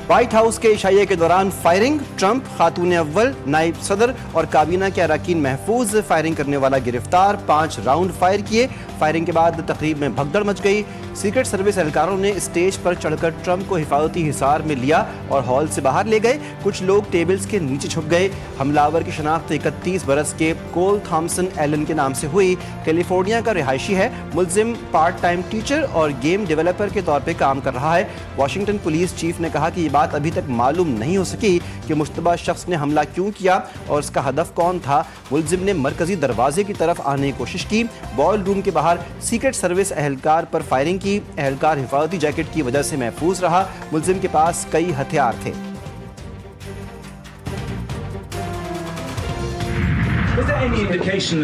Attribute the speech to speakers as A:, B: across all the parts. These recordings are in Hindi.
A: व्हाइट हाउस के इशाइये के दौरान फायरिंग, ट्रंप, खातून अव्वल, नायब सदर और काबीना के अरकान महफूज, फायरिंग करने वाला गिरफ्तार, 5 राउंड फायर किए। फायरिंग के बाद तकरीब में भगदड़ मच गई। सीक्रेट सर्विस एहलकारों ने स्टेज पर चढ़कर ट्रंप को हिफाजती हिसार में लिया और हॉल से बाहर ले गए। कुछ लोग टेबल्स के नीचे छुप गए। हमलावर की शनाख्त 31 बरस के कोल थॉमसन एलन के नाम से हुई। कैलिफोर्निया का रिहायशी है। मुलजिम पार्ट टाइम टीचर और गेम डेवलपर के तौर पर काम कर रहा है। वाशिंगटन पुलिस चीफ ने कहा कि ये बात अभी तक मालूम नहीं हो सकी कि मुश्तबा शख्स ने हमला क्यों किया और उसका हदफ कौन था। मुलजिम ने मरकजी दरवाजे की तरफ आने की कोशिश की। बॉल रूम के बाहर सीक्रेट सर्विस एहलकार पर फायरिंग की। एहलकार हिफाजती जैकेट की वजह से महफूज रहा। मुलजिम के पास कई हथियार थे।
B: Was there any indication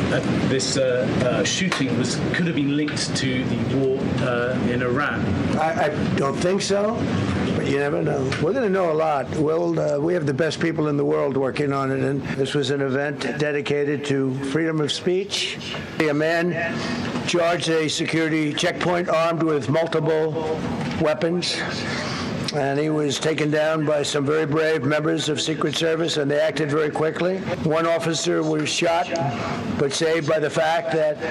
B: that this shooting could have been linked to the war in Iran?
C: I don't think so, but you never know. We're going to know a lot. We have the best people in the world working on it, and this was an event dedicated to freedom of speech. A man charged a security checkpoint armed with multiple weapons. And he was taken down by some very brave members of Secret Service, and they acted very quickly. One officer was shot, but saved by the fact that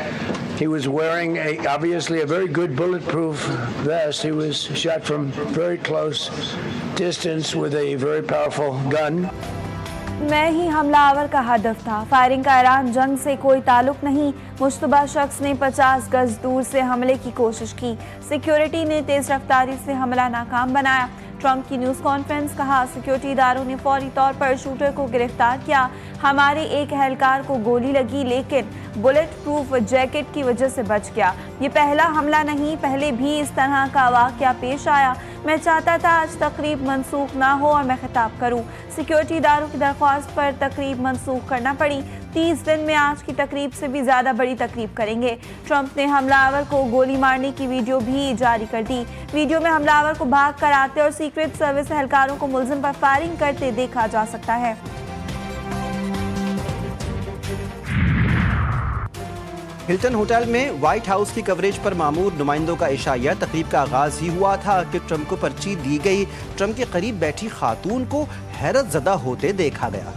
C: he was wearing obviously a very good bulletproof vest. He was shot from very close distance with a very powerful gun.
D: मैं ही हमलावर का हदफ था। फायरिंग का ईरान जंग से कोई ताल्लुक नहीं। मुश्तबा शख्स ने 50 गज दूर से हमले की कोशिश की। सिक्योरिटी ने तेज रफ्तारी से हमला नाकाम बनाया। ट्रंप की न्यूज़ कॉन्फ्रेंस, कहा सिक्योरिटी इदारों ने फौरी तौर पर शूटर को गिरफ्तार किया। हमारे एक एहलकार को गोली लगी लेकिन बुलेट प्रूफ जैकेट की वजह से बच गया। ये पहला हमला नहीं, पहले भी इस तरह का वाकया पेश आया। मैं चाहता था आज तकरीब मनसूख ना हो और मैं खिताब करूं। सिक्योरिटी इदारों की दरख्वास्त पर तकरीब मनसूख करना पड़ी। 30 दिन में आज की तकरीब से भी ज़्यादा बड़ी तकरीब करेंगे। ट्रंप ने हमलावर को गोली मारने की वीडियो भी जारी कर दी। वीडियो में हमलावर को भाग कर आते और सीक्रेट सर्विस एहलकारों को मुलजिम पर फायरिंग करते देखा जा सकता है।
A: हिल्टन होटल में व्हाइट हाउस की कवरेज पर मामूर नुमाइंदों का इशाया। तकरीब का आगाज ही हुआ था कि ट्रंप को पर्ची दी गई। ट्रंप के करीब बैठी खातून को हैरत ज़दा होते देखा गया।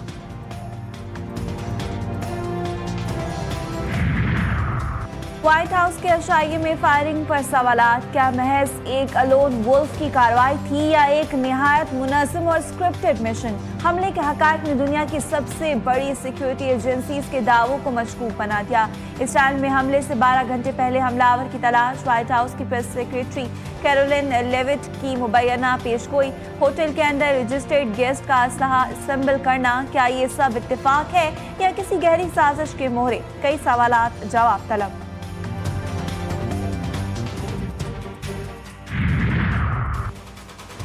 D: व्हाइट हाउस के इशाये में फायरिंग पर सवालात, क्या महज एक अलोन वुल्फ की कार्रवाई थी या एक निहायत मुनज़्ज़म और स्क्रिप्टेड मिशन? हमले के हक़ाइक़ ने दुनिया की सबसे बड़ी सिक्योरिटी एजेंसीज के दावों को मशकूक बना दिया। इसराइल में हमले से 12 घंटे पहले हमलावर की तलाश। व्हाइट हाउस की प्रेस सेक्रेटरी कैरोलिन लेविट की मुबैना पेशगोई। होटल के अंदर रजिस्टर्ड गेस्ट का असलहा असेंबल करना, क्या ये सब इत्तेफाक है या किसी गहरी साजिश के मोहरे? कई सवालात जवाब तलब।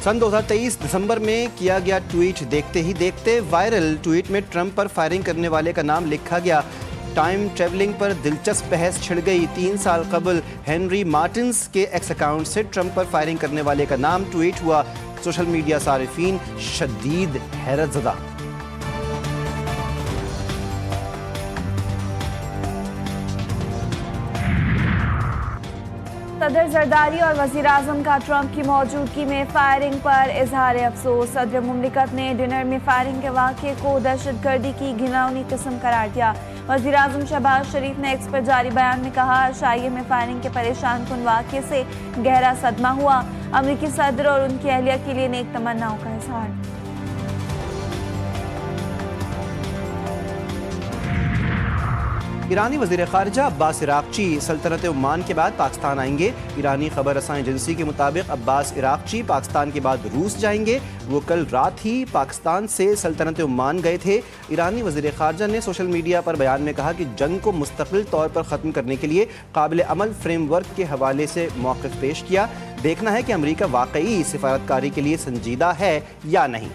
A: सन 2023 दिसंबर में किया गया ट्वीट देखते ही देखते वायरल। ट्वीट में ट्रंप पर फायरिंग करने वाले का नाम लिखा गया। टाइम ट्रेवलिंग पर दिलचस्प बहस छिड़ गई। 3 साल कबल हेनरी मार्टिन्स के एक्स अकाउंट से ट्रंप पर फायरिंग करने वाले का नाम ट्वीट हुआ। सोशल मीडिया सारिफीन शदीद हैरतज़दा।
D: सदर जरदारी और वज़ीर आज़म का ट्रंप की मौजूदगी में फायरिंग पर इजहार अफसोस। सदर मुमलिकत ने डिनर में फायरिंग के वाक़े को दहशतगर्दी की घिनौनी किस्म करार दिया। वज़ीर आज़म शहबाज शरीफ ने एक्स पर जारी बयान में कहा, शाइये में फायरिंग के परेशान कुन वाक़े से गहरा सदमा हुआ। अमरीकी सदर और उनकी अहलिया के लिए नेक तमन्नाओं का इजहार।
A: ईरानी वज़ीर ख़ारिजा अब्बास इराक़ची सल्तनत ओमान के बाद पाकिस्तान आएंगे। ईरानी खबर रसां एजेंसी के मुताबिक अब्बास इराक़ची पाकिस्तान के बाद रूस जाएंगे। वो कल रात ही पाकिस्तान से सल्तनत ओमान गए थे। ईरानी वज़ीर ख़ारिजा ने सोशल मीडिया पर बयान में कहा कि जंग को मुस्तक़िल तौर पर ख़त्म करने के लिए काबिल अमल फ्रेमवर्क के हवाले से मौक़िफ़ पेश किया। देखना है कि अमरीका वाकई सिफारतकारी के लिए संजीदा है या नहीं।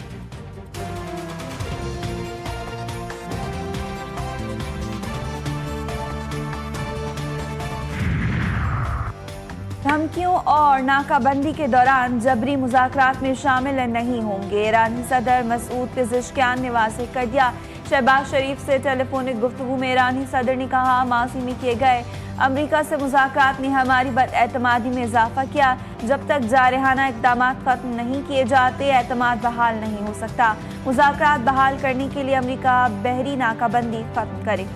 D: धमकियों और नाकाबंदी के दौरान जबरी मुज़ाकरात में शामिल नहीं होंगे। ईरानी सदर मसूद पेज़ेश्कियान ने वाज़ेह कर दिया। शहबाज शरीफ से टेलीफोनिक गुफ्तगू में ईरानी सदर ने कहा, माजी में किए गए अमेरिका से मुज़ाकरात ने हमारी बदएतमादी में इजाफा किया। जब तक जारहाना इक़दाम ख़त्म नहीं किए जाते एतमाद बहाल नहीं हो सकता। मुज़ाकरात बहाल करने के लिए अमेरिका बहरी नाकाबंदी ख़त्म करे।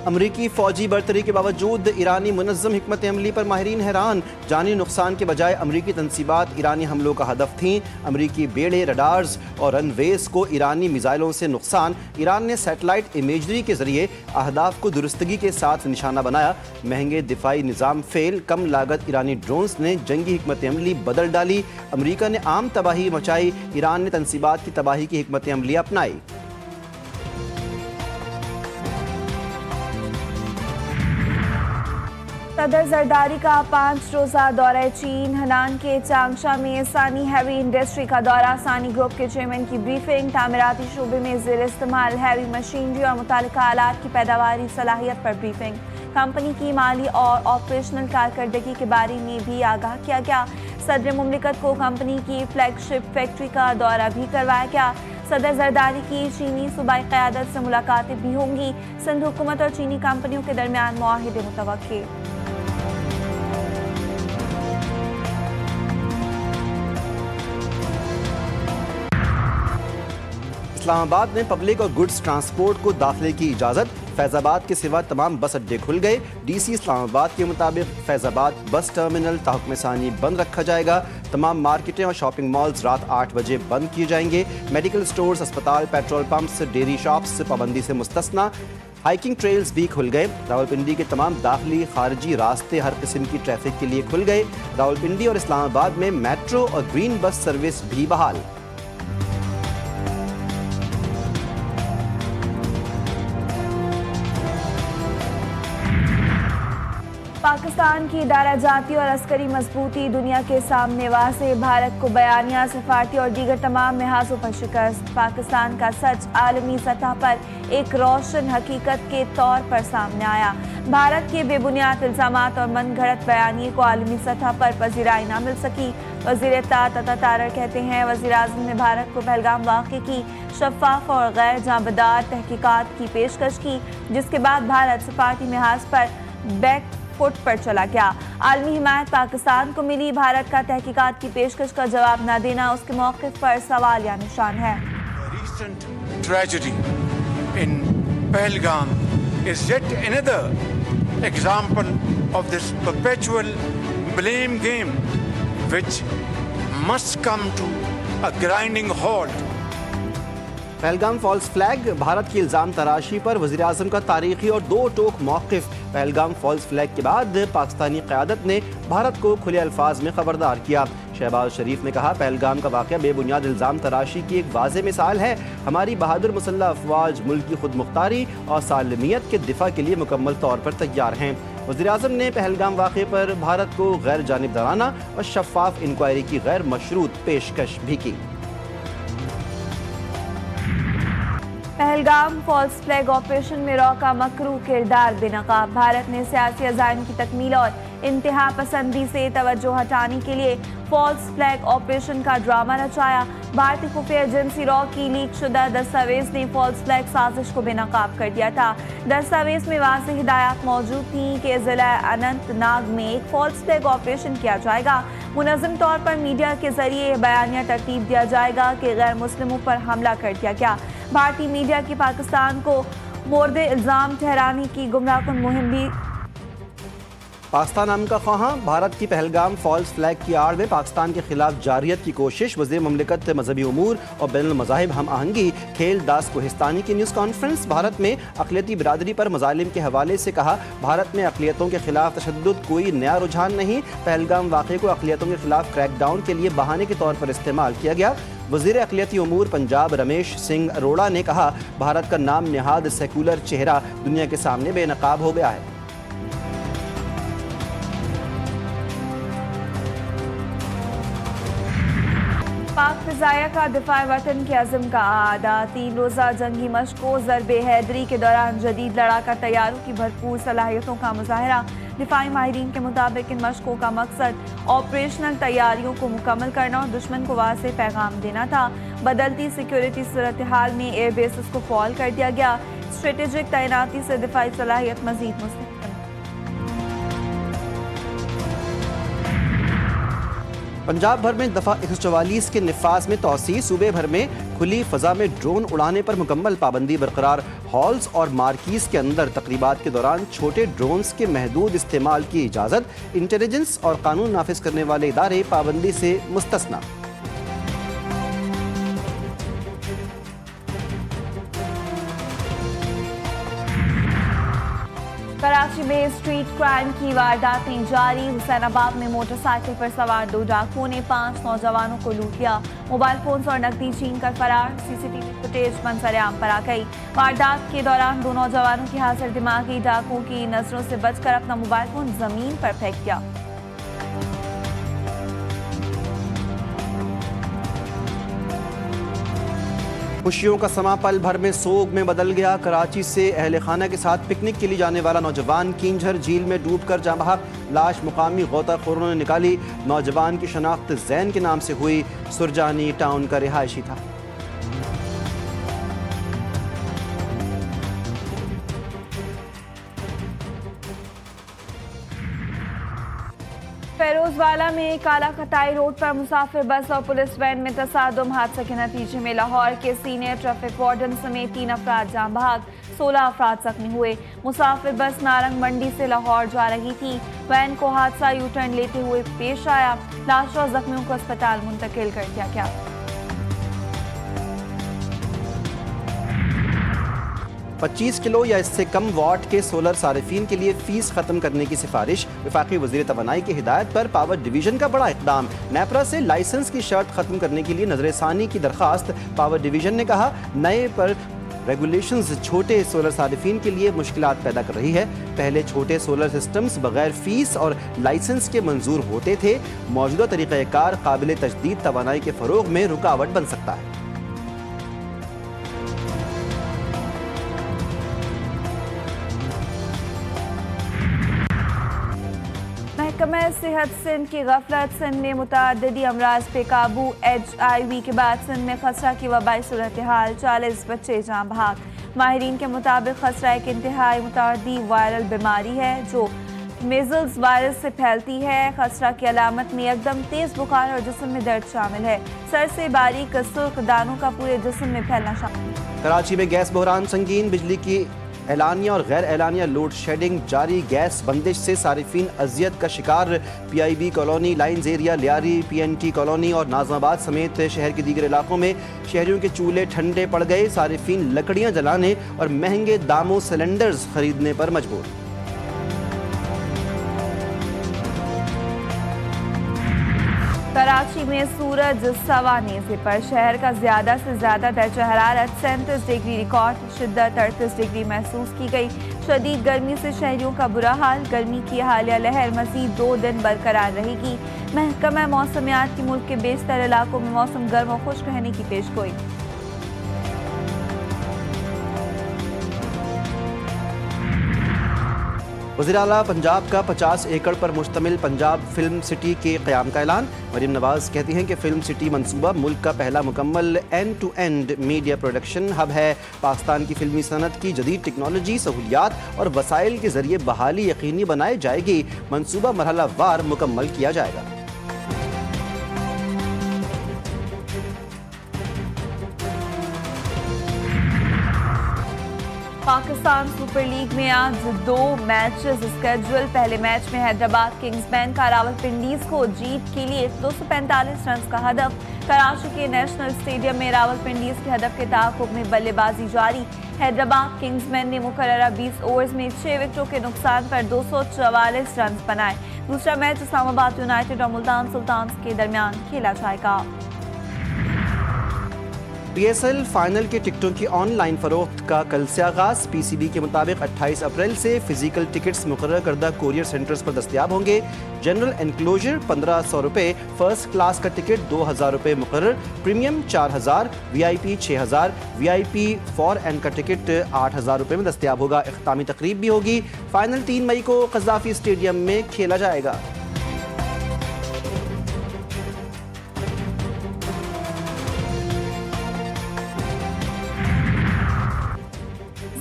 A: अमरीकी फौजी बरतरी के बावजूद ईरानी मुनज़्ज़म हिकमत अमली पर माहिरीन हैरान। जानी नुकसान के बजाय अमरीकी तनसीबात ईरानी हमलों का हदफ थीं। अमरीकी बेड़े, रडार्स और रनवेज़ को ईरानी मिसाइलों से नुकसान। ईरान ने सैटेलाइट इमेजरी के जरिए अहदाफ को दुरुस्तगी के साथ निशाना बनाया। महंगे दिफाई निज़ाम फेल। कम लागत ईरानी ड्रोन्स ने जंगी हिकमत अमली बदल डाली। अमरीका ने आम तबाही मचाई। ईरान ने तनसीबात की तबाही की हिकमत अमली अपनाई।
D: सदर जरदारी का 5 रोज़ा दौरा चीन। हनान के चांगशा में सानी हैवी इंडस्ट्री का दौरा। सानी ग्रुप के चेयरमैन की ब्रीफिंग। तामीराती शोबे में ज़ेर इस्तेमाल हैवी मशीनरी और मुतालिका आलात की पैदावारी सलाहियत पर ब्रीफिंग। कंपनी की माली और ऑपरेशनल कारकर्दगी के बारे में भी आगाह किया गया। सदर मुमलिकत को कंपनी की फ्लैगशिप फैक्ट्री का दौरा भी करवाया गया। सदर जरदारी की चीनी सूबाई क़यादत से मुलाकातें भी होंगी। सिंध हुकूमत और चीनी कंपनियों के दरमियान मुआहिदे मुतवक्किल।
A: इस्लामाबाद में पब्लिक और गुड्स ट्रांसपोर्ट को दाखिले की इजाज़त। फैज़ाबाद के सिवा तमाम बस अड्डे खुल गए। डीसी इस्लामाबाद के मुताबिक फैज़ाबाद बस टर्मिनल ताहुक्म सानी बंद रखा जाएगा। तमाम मार्केटें और शॉपिंग मॉल्स रात 8 बजे बंद किए जाएंगे। मेडिकल स्टोर्स, अस्पताल, पेट्रोल पंप्स, डेयरी शॉप्स पाबंदी से मुस्तस्ना। हाइकिंग ट्रेल्स भी खुल गए। रावलपिंडी के तमाम दाखिली खारजी रास्ते हर किस्म की ट्रैफिक के लिए खुल गए। रावलपिंडी और इस्लामाबाद में मेट्रो और ग्रीन बस सर्विस भी बहाल।
D: पाकिस्तान की इदारा जाती और अस्करी मजबूती दुनिया के सामने वाज़ेह। भारत को बयानिया, सफारती और दीगर तमाम लिहाजों पर शिकस्त। पाकिस्तान का सच आलमी सतह पर एक रोशन हकीकत के तौर पर सामने आया। भारत के बेबुनियाद इल्ज़ामात और मन घड़त बयानिए को आलमी सतह पर पजीराई न मिल सकी। वज़ीर इत्तेहाद अता तारर कहते हैं वज़ीर आज़म ने भारत को पहलगाम वाक़े की शफ़ाफ़ और गैर जांबदार तहकीकात की पेशकश की, जिसके बाद भारत सफारती लिहाज पर बैक फुट पर चला गया। आलमी हिमायत पाकिस्तान को मिली। भारत का तहकीकात की पेशकश का जवाब न देना उसके मौक़िफ़ पर सवाल या निशान है।
E: Recent tragedy in Pahalgam is yet another example of this perpetual blame game which must come to a grinding halt.
A: Pahalgam false flag. Bharat की इल्ज़ाम तराशी पर वज़ीर आज़म का तारीखी और दो टोक मौक़िफ़। पहलगाम फॉल्स फ्लैग के बाद पाकिस्तानी क़यादत ने भारत को खुले अल्फाज में खबरदार किया। शहबाज शरीफ ने कहा पहलगाम का वाक़या बेबुनियाद इल्ज़ाम तराशी की एक वाज़ेह मिसाल है। हमारी बहादुर मुसल्लह अफवाज मुल्क की खुद मुख्तारी और सालमियत के दिफा के लिए मुकम्मल तौर पर तैयार हैं। वज़ीर आज़म ने पहलगाम वाक़े पर भारत को गैर जानिबदाराना और शफ़ाफ इंक्वायरी की गैर मशरूत पेशकश भी की।
D: पहलगाम फॉल्स फ्लैग ऑपरेशन में रॉ का मकरू किरदार बेनकाब। भारत ने सियासी अज़ाइम की तकमील और इंतहा पसंदी से तवज्जो हटाने के लिए फॉल्स फ्लैग ऑपरेशन का ड्रामा रचाया। भारतीय खुफिया एजेंसी रॉ की लीक शुदा दस्तावेज ने फॉल्स फ्लैग साजिश को बेनकाब कर दिया था। दस्तावेज में वाज़ेह हिदायत मौजूद थी कि ज़िला अनंतनाग में एक फॉल्स फ्लैग ऑपरेशन किया जाएगा। मुनज़्ज़म तौर पर मीडिया के जरिए बयानिया तरतीब दिया जाएगा कि गैर मुस्लिमों पर हमला कर दिया गया। भारतीय मीडिया की पाकिस्तान को मोर्द इल्ज़ाम ठहराने की गुमराहकुन मुहिम भी।
A: पाकिस्तान अमन का ख्वाहां। भारत की पहलगाम फॉल्स फ्लैग की आड़ में पाकिस्तान के खिलाफ जारियत की कोशिश। वज़ीर ममलिकत मजहबी उमूर और बैनुल मज़ाहिब हम आहंगी खेल दास कोहिस्तानी की न्यूज़ कॉन्फ्रेंस। भारत में अक़लियती बिरादरी पर मज़ालिम के हवाले से कहा भारत में अक़लियतों के खिलाफ तशद्दुद कोई नया रुझान नहीं। पहलगाम वाक़े को अक़लियतों के खिलाफ क्रैकडाउन के लिए बहाने के तौर पर इस्तेमाल किया गया। वज़ीर अक़लियती उमूर पंजाब रमेश सिंह अरोड़ा ने कहा भारत का नाम निहाद सेकुलर चेहरा दुनिया के सामने बेनकाब हो गया है।
D: पाक फ़िज़ाया का दिफ़ा वतन के अज़म का आदा। 3 रोज़ा जंगी मशक़ों ज़रबे हैदरी के दौरान जदीद लड़ाका तैयारों की भरपूर सलाहियतों का मुज़ाहरा। दिफ़ाई माहिरीन के मुताबिक इन मशक़ों का मकसद ऑपरेशनल तैयारियों को मुकम्मल करना और दुश्मन को वाज़ेह पैगाम देना था। बदलती सिक्योरिटी सूरत हाल में एयर बेसिस को फॉल कर दिया गया। स्ट्रेटेजिक तैनाती से दिफाई सलाहियत मजीद मुस्तहकम।
A: पंजाब भर में दफा 144 के निफाज में तौसी, सूबे भर में खुली फजा में ड्रोन उड़ाने पर मुकम्मल पाबंदी बरकरार। हॉल्स और मार्कीज के अंदर तकरीबात के दौरान छोटे ड्रोन्स के महदूद इस्तेमाल की इजाज़त। इंटेलिजेंस और कानून नाफिज करने वाले इदारे पाबंदी से मुस्तस्ना।
D: कराची में स्ट्रीट क्राइम की वारदातें जारी। हुसैनाबाद में मोटरसाइकिल पर सवार 2 डाकुओं ने 5 नौजवानों को लूट लिया। मोबाइल फोन्स और नकदी छीन कर फरार। सीसीटीवी फुटेज मंजर-ए-आम पर आ गई। वारदात के दौरान 2 नौजवानों की हाजिर दिमागी डाकुओं की नजरों से बचकर अपना मोबाइल फोन जमीन पर फेंक दिया।
A: खुशियों का समा पल भर में सोग में बदल गया। कराची से अहले खाना के साथ पिकनिक के लिए जाने वाला नौजवान किंझर झील में डूबकर जाँ बहक। लाश मुकामी गोताखोरों ने निकाली। नौजवान की शनाख्त जैन के नाम से हुई। सुरजानी टाउन का रिहायशी था।
D: फेरोजवाला में काला खटाई रोड पर मुसाफिर बस और पुलिस वैन में तसादुम। हादसे के नतीजे में लाहौर के सीनियर ट्रैफिक वार्डन समेत 3 अफराद जाँ बहक, 16 अफराद जख्मी हुए। मुसाफिर बस नारंग मंडी से लाहौर जा रही थी। वैन को हादसा यू टर्न लेते हुए पेश आया। लाशों और जख्मियों को अस्पताल मुंतकिल कर दिया गया।
A: 25 किलो या इससे कम वाट के सोलर सारिफीन के लिए फीस खत्म करने की सिफारिश। वफाकी वज़ीर तवानाई की हिदायत पर पावर डिवीजन का बड़ा इक़दाम। नेपरा से लाइसेंस की शर्त खत्म करने के लिए नजरसानी की दरखास्त। पावर डिवीजन ने कहा, नए पर रेगुलेशंस छोटे सोलर सारिफीन के लिए मुश्किलात पैदा कर रही है। पहले छोटे सोलर सिस्टम्स बगैर फीस और लाइसेंस के मंजूर होते थे। मौजूदा तरीक़ाकार काबिल तजदीद तवानाई के फ़रोग़ में रुकावट बन सकता है।
D: महकमा सेहत सिंध की गफलत। सिंध में मुतअद्दिदी अमराज पे काबू। HIV के बाद सिंध में खसरा की वबाई सूरत हाल। 40 बच्चे जाँ बहक। माहिरीन के मुताबिक खसरा एक इंतहाई मुतअद्दी वायरल बीमारी है जो मेजल्स वायरस से फैलती है। खसरा की अलामत में एकदम तेज बुखार और जिस्म में दर्द शामिल है। सर से बारीक सुर्ख दानों का पूरे जिस्म में फैलना शामिल है।
A: कराची में गैस बहरान संगीन। बिजली की एलानिया और गैर एलानिया लोड शेडिंग जारी। गैस बंदिश से सारिफीन अजियत का शिकार। PIB colony, lines area, Lyari, PNT colony और नाजमाबाद समेत शहर के दीगर इलाकों में शहरियों के चूल्हे ठंडे पड़ गए। सारिफीन लकड़ियां जलाने और महंगे दामों सिलेंडर्स खरीदने पर मजबूर।
D: कराची में सूरज सवानेज़े पर। शहर का ज्यादा से ज्यादा दर्जा हरारत 37 डिग्री रिकॉर्ड। शिद्दत 38 डिग्री महसूस की गई। शदीद गर्मी से शहरियों का बुरा हाल। गर्मी की हालिया लहर मजीद 2 दिन बरकरार रहेगी। महकमा मौसमियात की मुल्क के बेशतर इलाकों में मौसम गर्म और खुश्क रहने की पेशगोई।
A: वज़ीर आला पंजाब का 50 एकड़ पर मुश्तमिल पंजाब फिल्म सिटी के क़याम का ऐलान। मरीम नवाज कहती हैं कि फिल्म सिटी मंसूबा मुल्क का पहला मुकम्मल end to end media production hub है। पाकिस्तान की फिल्मी सनत की जदीद टेक्नोलॉजी, सहूलियात और वसाइल के जरिए बहाली यकीनी बनाई जाएगी। मंसूबा मरहला वार मुकम्मल किया जाएगा।
D: पाकिस्तान सुपर लीग में आज 2 मैचेस स्केड्यूल। पहले मैच में हैदराबाद किंग्समैन का रावलपिंडीज को जीत के लिए 245 रन का हदफ। कराची के नेशनल स्टेडियम में रावलपिंडीज के हदफ के ताक़ुब में बल्लेबाजी जारी। हैदराबाद किंग्समैन ने मुकर्ररा 20 ओवर्स में 6 विकेटों के नुकसान पर 244 रन बनाए। दूसरा मैच इस्लामाबाद यूनाइटेड और मुल्तान सुल्तान्स के दरमियान खेला जाएगा।
A: PSL फाइनल के टिकटों की ऑनलाइन फरोख्त का कल से आगाज। PCB के मुताबिक 28 अप्रैल से फिजिकल टिकट्स मुकर्रर करदा कोरियर सेंटर्स पर दस्तयाब होंगे। जनरल एनक्लोजर 1500 रुपये, फर्स्ट क्लास का टिकट 2000 रुपये मुकर्रर, premium 4000, VIP 6000, VIP for and का टिकट 8000 रुपये में दस्तयाब होगा। इख्तामी तकरीब भी होगी। फाइनल 3 मई को कज़ाफ़ी स्टेडियम में खेला जाएगा।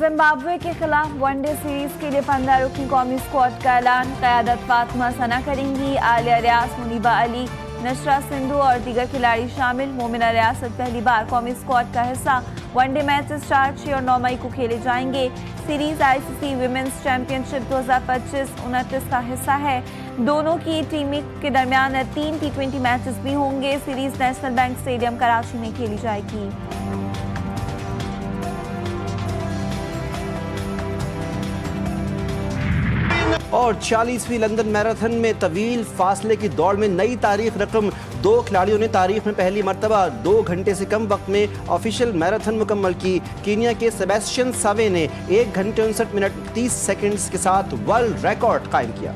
D: जिम्बाब्वे के खिलाफ वनडे सीरीज के लिए 15 रुकनी कौमी स्क्वाड का ऐलान। क़यादत फातिमा सना करेंगी। आलिया रियाज, मुनीबा अली, नशरा सिंधु और दीगर खिलाड़ी शामिल। मोमिना रियासत पहली बार कौमी स्क्वाड का हिस्सा। वनडे मैचेस 4, 6 और 9 मई को खेले जाएंगे। सीरीज आईसीसी विमेंस चैंपियनशिप 2025-29 का हिस्सा है। दोनों की टीम के दरमियान 3 T20 मैचेस भी होंगे। Series national bank stadium Karachi में खेली जाएगी।
A: और 40वीं लंदन मैराथन में तवील फासले की दौड़ में नई तारीख रकम। 2 खिलाड़ियों ने तारीख में पहली मर्तबा 2 घंटे से कम वक्त में ऑफिशियल मैराथन मुकम्मल की। कीनिया के सेबेस्टियन सावे ने 1 घंटे 59 मिनट 30 सेकंड्स के साथ वर्ल्ड रिकॉर्ड कायम किया।